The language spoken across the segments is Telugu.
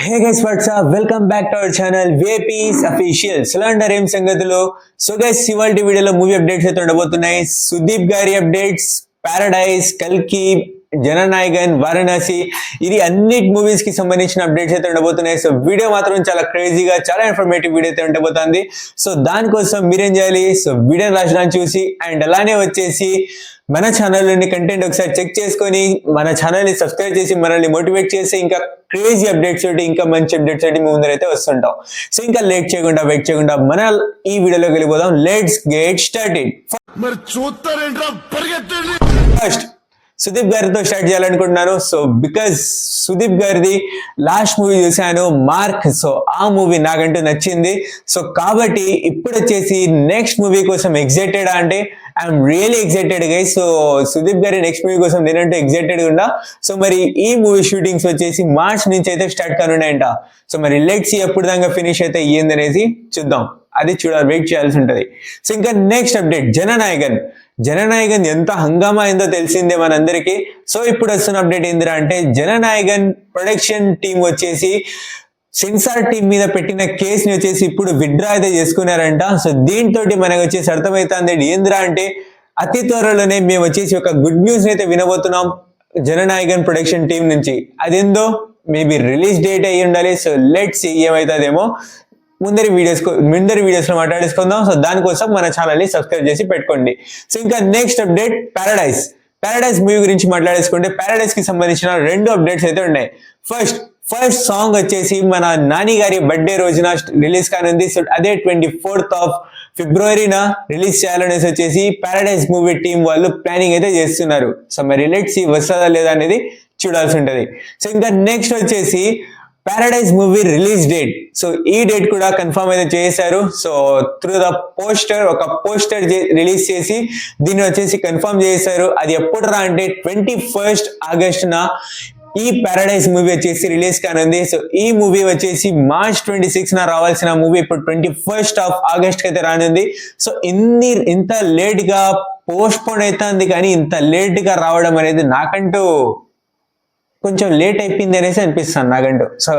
Hey guys, what's up? Welcome back to our channel VIP's Official. Cylinder ఏం సంగతులు? సో గైస్ ఇవాల్టి వీడియోలో మూవీ అప్డేట్స్ అయితే ఉండబోతున్నాయి. సుదీప్ గారి అప్డేట్స్, పారడైజ్, కల్కి, జననాయగన్, వారణాసి, ఇది అన్ని మూవీస్ కి సంబంధించిన అప్డేట్స్ అయితే ఉండబోతున్నాయి. సో వీడియో మాత్రం చాలా క్రేజీగా, చాలా ఇన్ఫర్మేటివ్ వీడియో అయితే ఉండబోతుంది. సో దానికోసం మీరేం చేయాలి? సో వీడియో లాస్ట్ చూసి అండ్ అలానే వచ్చేసి మన ఛానల్లోని కంటెంట్ ఒకసారి చెక్ చేసుకొని మన ఛానల్ని సబ్స్క్రైబ్ చేసి మనల్ని మోటివేట్ చేసి ఇంకా క్రేజీ అప్డేట్స్ తోటి, ఇంకా మంచి అప్డేట్స్ తోటి మీ ముందరైతే వస్తుంటాం. సో ఇంకా వెయిట్ చేయకుండా మన ఈ వీడియోలోకి వెళ్ళిపోదాం. Let's get started. First Sudeep గారితో స్టార్ట్ చేయాలనుకుంటున్నాను. సో బికాజ్ సుదీప్ గారిది లాస్ట్ మూవీ చూశాను, మార్క్. సో ఆ మూవీ నాకంటూ నచ్చింది. సో కాబట్టి ఇప్పుడు వచ్చేసి నెక్స్ట్ మూవీ కోసం ఎక్సైటెడ్ అంటే I'm really excited guys. So Sudeep గారి నెక్స్ట్ మూవీ కోసం నేనంటూ ఎక్సైటెడ్ ఉన్నా. సో మరి ఈ మూవీ షూటింగ్స్ వచ్చేసి మార్చ్ నుంచి అయితే స్టార్ట్ కానున్నాయంట. సో మరి లెట్స్ ఎప్పుడు దాకా ఫినిష్ అయితే ఏందనేసి చూద్దాం, అది చూడాలి, వెయిట్ చేయాల్సి ఉంటుంది. సో ఇంకా నెక్స్ట్ అప్డేట్ జననాయగన్ ఎంత హంగామా అయిందో తెలిసిందే మనందరికీ. సో ఇప్పుడు వస్తున్న అప్డేట్ ఏందిరా అంటే జననాయగన్ ప్రొడక్షన్ టీం వచ్చేసి సెన్సార్ టీం మీద పెట్టిన కేసుని వచ్చేసి ఇప్పుడు విత్డ్రా అయితే చేసుకున్నారంట. సో దీంతో మనకు వచ్చేసి అర్థమవుతుంది ఏందిరా అంటే అతి త్వరలోనే మేము వచ్చేసి ఒక గుడ్ న్యూస్ అయితే వినబోతున్నాం జననాయగన్ ప్రొడక్షన్ టీం నుంచి. అదేందో మేబీ రిలీజ్ డేట్ అయ్యి ఉండాలి. సో లెట్స్ సీ ఏమవుతుందేమో. ముందరి వీడియోస్ లో మాట్లాడేసుకుందాం. సో దానికోసం మన ఛానల్ ని సబ్స్క్రైబ్ చేసి పెట్టుకోండి. సో ఇంకా నెక్స్ట్ అప్డేట్ పారడైజ్ మూవీ గురించి మాట్లాడేసుకుంటే పారడైజ్ కి సంబంధించిన 2 అప్డేట్స్ అయితే ఉన్నాయి. ఫస్ట్ సాంగ్ వచ్చేసి మన నాని గారి బర్త్డే రోజున రిలీజ్ కానుంది. సో అదే 24th of February రిలీజ్ చేయాలనేసి వచ్చేసి పారడైజ్ మూవీ టీం వాళ్ళు ప్లానింగ్ అయితే చేస్తున్నారు. సో మరి లెట్స్ సీ వస్తుందా లేదా అనేది చూడాల్సి ఉంటది. సో ఇంకా నెక్స్ట్ వచ్చేసి paradise movie release date. So ఈ డేట్ కూడా కన్ఫర్మ్ అయితే చేశారు. సో త్రూ ద ఒక పోస్టర్ రిలీజ్ చేసి దీన్ని వచ్చేసి కన్ఫర్మ్ చేశారు. అది ఎప్పుడు అంటే 21st August ఈ పారడైజ్ మూవీ వచ్చేసి రిలీజ్ కానుంది. సో ఈ మూవీ వచ్చేసి March 26 రావాల్సిన మూవీ ఇప్పుడు 21st of August అయితే రానుంది. సో ఇంత లేట్ గా పోస్ట్ పోన్ అవుతుంది, కానీ ఇంత లేట్ గా రావడం అనేది నాకంటూ కొంచెం లేట్ అయిపోయింది అనేసి అనిపిస్తాను నాకంటూ. సో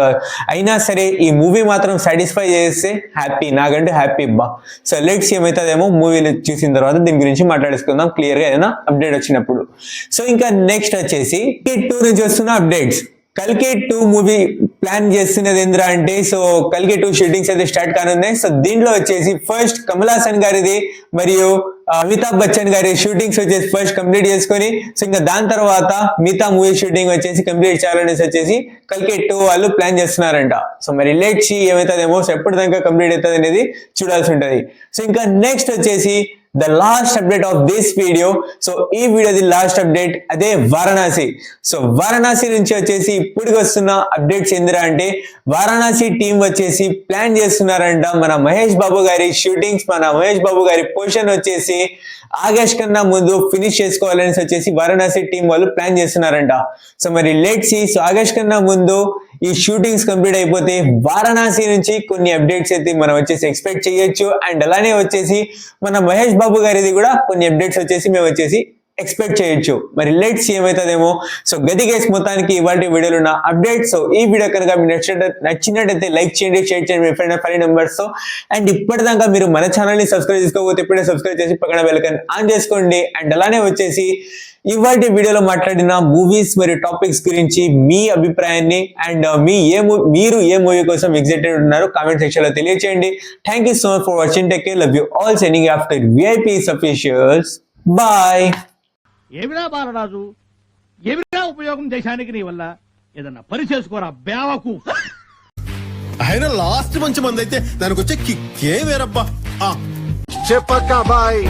అయినా సరే ఈ మూవీ మాత్రం సాటిస్ఫై చేస్తే హ్యాపీ, నాకంటూ హ్యాపీ బా. సో లెట్స్ ఏమవుతుందేమో మూవీలు చూసిన తర్వాత దీని గురించి మాట్లాడేసుకుందాం క్లియర్ గా ఏదైనా అప్డేట్ వచ్చినప్పుడు. సో ఇంకా నెక్స్ట్ వచ్చేసి కల్కి 2 నుంచి వస్తున్న అప్డేట్స్. కల్కి 2 మూవీ ప్లాన్ చేస్తున్నది ఏంద్రా అంటే సో కల్కి 2 షూటింగ్స్ అయితే స్టార్ట్ కానున్నాయి. సో దీంట్లో వచ్చేసి ఫస్ట్ కమల్ హాసన్ గారిది మరియు అమితాబ్ బచ్చన్ గారి షూటింగ్స్ వచ్చేసి ఫస్ట్ కంప్లీట్ చేసుకొని, సో ఇంకా దాని తర్వాత మిగతా మూవీ షూటింగ్ వచ్చేసి కంప్లీట్ చేయాలనేసి వచ్చేసి కల్కి 2 వాళ్ళు ప్లాన్ చేస్తున్నారంట. సో మరి లెట్స్ ఏమవుతుందేమో. సో ఎప్పుడు దాకా కంప్లీట్ అవుతుంది అనేది చూడాల్సి ఉంటుంది. సో ఇంకా నెక్స్ట్ వచ్చేసి the last update of this video. So ఈ వీడియోది లాస్ట్ అప్డేట్ అదే వారణాసి. సో వారణాసి నుంచి వచ్చేసి ఇప్పుడు వస్తున్న అప్డేట్స్ ఏందిరా అంటే వారణాసి టీం వచ్చేసి ప్లాన్ చేస్తున్నారంట మన మహేష్ బాబు గారి షూటింగ్స్, మన మహేష్ బాబు గారి పోర్షన్ వచ్చేసి ఆగస్ట్ కన్నా ముందు ఫినిష్ చేసుకోవాలని వచ్చేసి వారణాసి టీం వాళ్ళు ప్లాన్ చేస్తున్నారంట. సో మరి లెట్స్ సీ. సో ఆగస్ట్ కన్నా ముందు ఈ షూటింగ్స్ కంప్లీట్ అయిపోతే వారణాసి నుంచి కొన్ని అప్డేట్స్ అయితే మనం వచ్చేసి ఎక్స్పెక్ట్ చేయొచ్చు. అండ్ అలానే వచ్చేసి మన మహేష్ బాబు గారిది కూడా కొన్ని అప్డేట్స్ వచ్చేసి మేము వచ్చేసి ఎక్స్పెక్ట్ చేయొచ్చు. మరి లెట్స్ ఏమవుతుందేమో. సో గది గైస్ మొత్తానికి ఇవాళ వీడియోలో ఉన్న అప్డేట్. సో ఈ వీడియో కనుక మీకు నచ్చినట్టయితే లైక్ చేయండి, షేర్ చేయండి మీ ఫ్రెండ్ 5 మెంబర్స్ తో. అండ్ ఇప్పటిదాకా మీరు మన ఛానల్ ని సబ్స్క్రైబ్ చేసుకోకపోతే ఇప్పుడే సబ్స్క్రైబ్ చేసి పక్కన బెల్ ఐకాన్ ఆన్ చేసుకోండి. అండ్ అలానే వచ్చేసి ఇవాళ వీడియోలో మాట్లాడిన మూవీస్ మరియు టాపిక్స్ గురించి మీ అభిప్రాయాన్ని అండ్ మీరు ఏ మూవీ కోసం ఎక్సైటెడ్ ఉన్నారు కామెంట్ సెక్షన్ లో తెలియచేయండి. Thank you so much for watching. Take care, love you all. Signing after VIP's Officials. Bye. ఏమిరా బాలరాజు, ఏమిరా ఉపయోగం దేశానికి నీ వల్ల? ఏదన్నా పని చేసుకోరా బేవకు. ఆయన లాస్ట్ మంచి మంది అయితే దానికి వచ్చే కిక్కే వేరబ్బా. చెప్పక్క బాయ్.